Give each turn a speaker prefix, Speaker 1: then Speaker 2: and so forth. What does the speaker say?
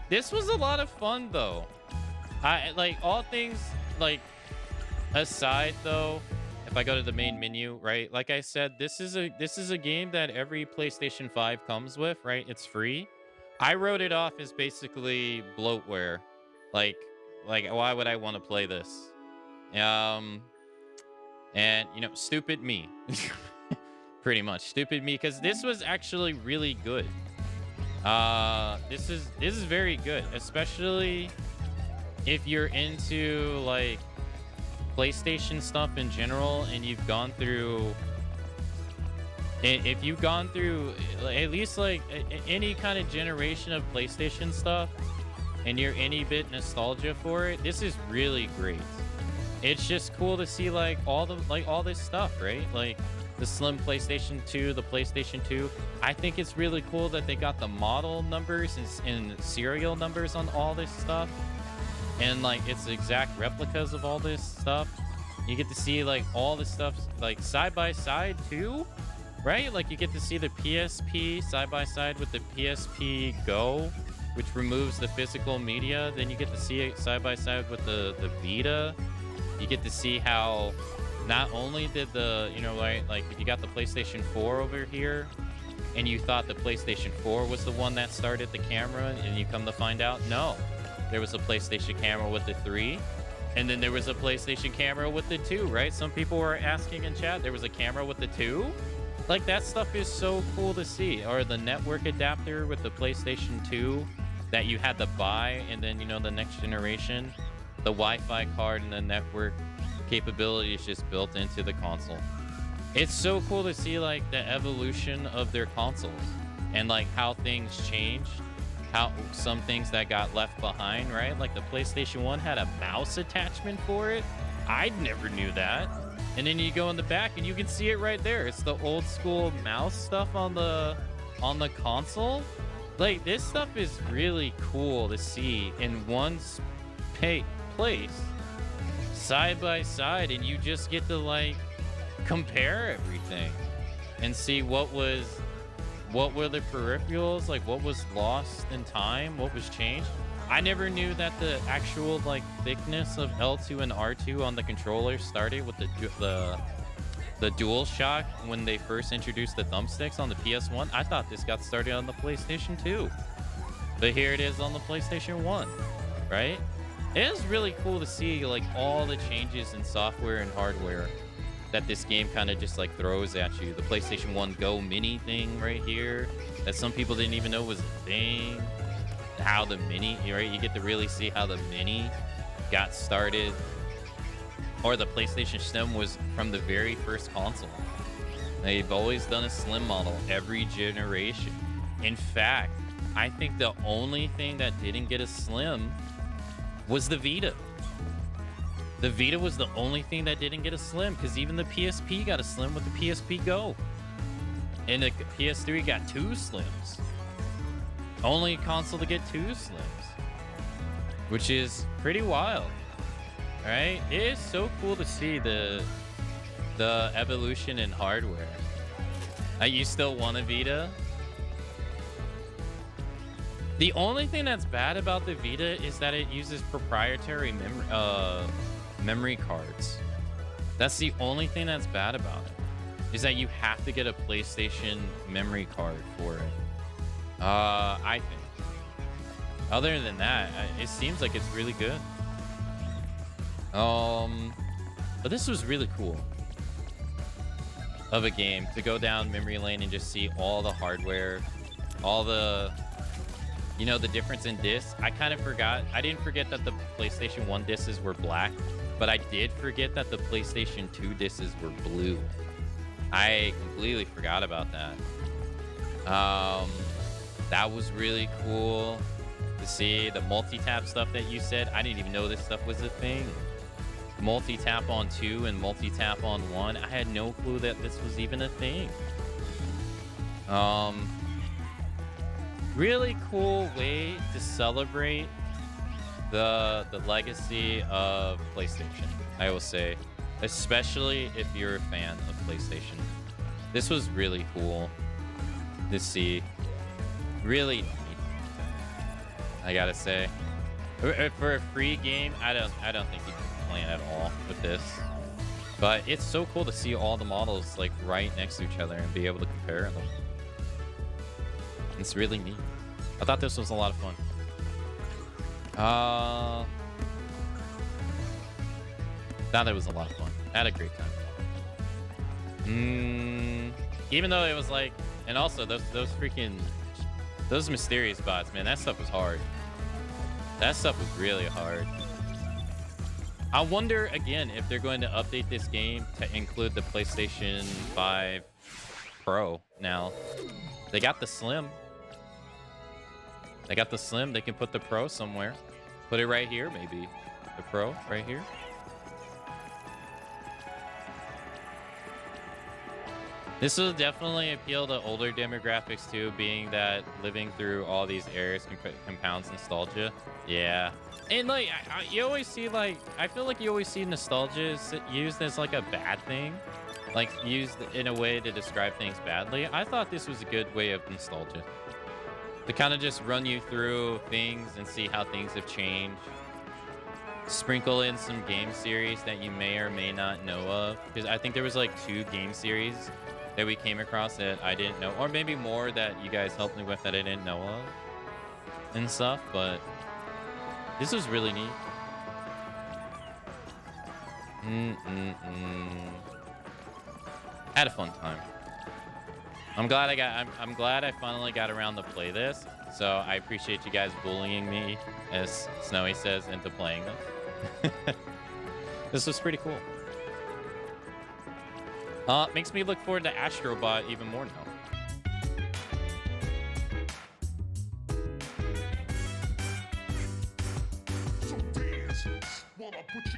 Speaker 1: This was a lot of fun though. I like all things like aside though. If I go to the main menu, right? Like I said, this is a game that every PlayStation 5 comes with, right? It's free. I wrote it off as basically bloatware. Like like why would I want to play this? Um and stupid me. Pretty much stupid me cuz this was actually really good. This is very good, especially if you're into like PlayStation stuff in general and you've gone through if you've gone through at least like any kind of generation of PlayStation stuff and you're any bit nostalgia for it, this is really great. It's just cool to see like all this stuff, right? Like the slim PlayStation 2, the PlayStation 2. I think it's really cool that they got the model numbers and serial numbers on all this stuff. And like it's exact replicas of all this stuff. You get to see like all this stuff like side by side too, right? Like you get to see the PSP side by side with the PSP Go, which removes the physical media. Then you get to see it side by side with the Vita. You get to see how not only did the, like if you got the PlayStation 4 over here and you thought the PlayStation 4 was the one that started the camera and you come to find out, no. There was a PlayStation camera with the 3, and then there was a PlayStation camera with the 2, right? Some people were asking in chat, there was a camera with the 2? Like, that stuff is so cool to see. Or the network adapter with the PlayStation 2 that you had to buy, and then, the next generation, the Wi-Fi card and the network capability is just built into the console. It's so cool to see, like, the evolution of their consoles and, like, how things changed. How some things that got left behind, right? Like the PlayStation 1 had a mouse attachment for it. I never knew that. And then you go in the back and you can see it right there. It's the old school mouse stuff on the console. Like this stuff is really cool to see in one place side by side, and you just get to like compare everything and see what were the peripherals, like what was lost in time, what was changed. I never knew that the actual like thickness of L2 and R2 on the controller started with the DualShock when they first introduced the thumbsticks on the PS1. I thought this got started on the PlayStation 2, but here it is on the PlayStation 1, right? It is really cool to see like all the changes in software and hardware that this game kind of just like throws at you. The PlayStation 1 Go Mini thing right here that some people didn't even know was a thing. How the Mini, right? You get to really see how the Mini got started. Or the PlayStation Slim was from the very first console. They've always done a slim model every generation. In fact, I think the only thing that didn't get a slim was the Vita. The Vita was the only thing that didn't get a slim, because even the PSP got a slim with the PSP Go. And the PS3 got 2 slims. Only console to get 2 slims. Which is pretty wild. Alright? It is so cool to see the evolution in hardware. You still want a Vita? The only thing that's bad about the Vita is that it uses proprietary memory cards. That's the only thing that's bad about it, is that you have to get a PlayStation memory card for it. I think. Other than that, it seems like it's really good. But this was really cool of a game to go down memory lane and just see all the hardware, all the the difference in discs. I kind of forgot. I didn't forget that the PlayStation 1 discs were black, but I did forget that the PlayStation 2 discs were blue. I completely forgot about that. That was really cool to see the multi-tap stuff that you said. I didn't even know this stuff was a thing. Multi-tap on 2 and multi-tap on 1. I had no clue that this was even a thing. Really cool way to celebrate the legacy of PlayStation, I will say, especially if you're a fan of PlayStation. This was really cool to see. Really neat. I gotta say. For a free game, I don't think you can complain at all with this. But it's so cool to see all the models like right next to each other and be able to compare them. It's really neat. I thought this was a lot of fun. Thought it was a lot of fun. I had a great time. Even though it was like, and also those mysterious bots, man, that stuff was hard. That stuff was really hard. I wonder again if they're going to update this game to include the PlayStation 5 Pro now. They got the Slim. They got the Slim. They can put the Pro somewhere. Put it right here, maybe. The Pro right here. This will definitely appeal to older demographics too, being that living through all these eras compounds nostalgia. Yeah. And like, you always see like, I feel like you always see nostalgia used as like a bad thing. Like used in a way to describe things badly. I thought this was a good way of nostalgia. To kind of just run you through things and see how things have changed. Sprinkle in some game series that you may or may not know of. Because I think there was like 2 game series that we came across that I didn't know. Or maybe more that you guys helped me with that I didn't know of. And stuff, but this was really neat. Had a fun time. I'm glad I finally got around to play this. So I appreciate you guys bullying me, as Snowy says, into playing this. This was pretty cool. Makes me look forward to Astrobot even more now.
Speaker 2: So dance, while I put you